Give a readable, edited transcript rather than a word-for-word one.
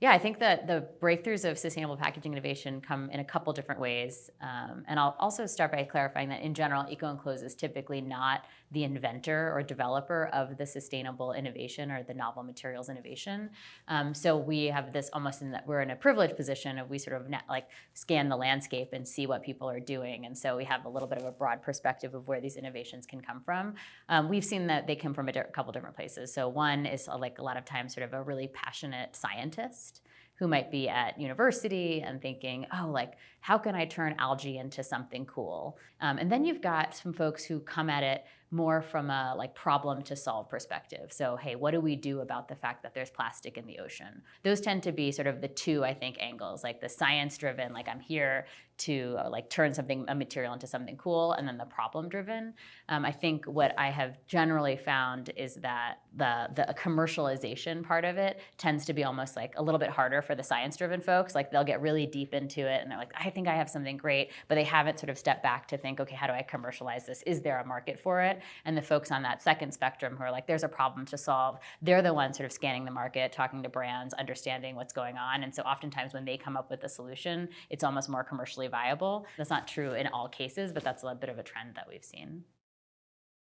Yeah, I think that the breakthroughs of sustainable packaging innovation come in a couple different ways. And I'll also start by clarifying that in general, Eco Enclose is typically not the inventor or developer of the sustainable innovation or the novel materials innovation. So we have this almost in that we're in a privileged position of we sort of like scan the landscape and see what people are doing. And so we have a little bit of a broad perspective of where these innovations can come from. We've seen that they come from a couple different places. So one is like a lot of times sort of a really passionate scientist who might be at university and thinking, oh, like, how can I turn algae into something cool? And then you've got some folks who come at it more from a like problem to solve perspective. So, hey, what do we do about the fact that there's plastic in the ocean? Those tend to be sort of the two, I think, angles, like the science driven, like I'm here to like turn a material into something cool, and then the problem driven. I think what I have generally found is that the commercialization part of it tends to be almost like a little bit harder for the science driven folks. Like they'll get really deep into it and they're like, I think I have something great, but they haven't sort of stepped back to think, okay, how do I commercialize this? Is there a market for it? And the folks on that second spectrum who are like, there's a problem to solve, they're the ones sort of scanning the market, talking to brands, understanding what's going on. And so oftentimes when they come up with a solution, it's almost more commercially viable. That's not true in all cases, but that's a bit of a trend that we've seen.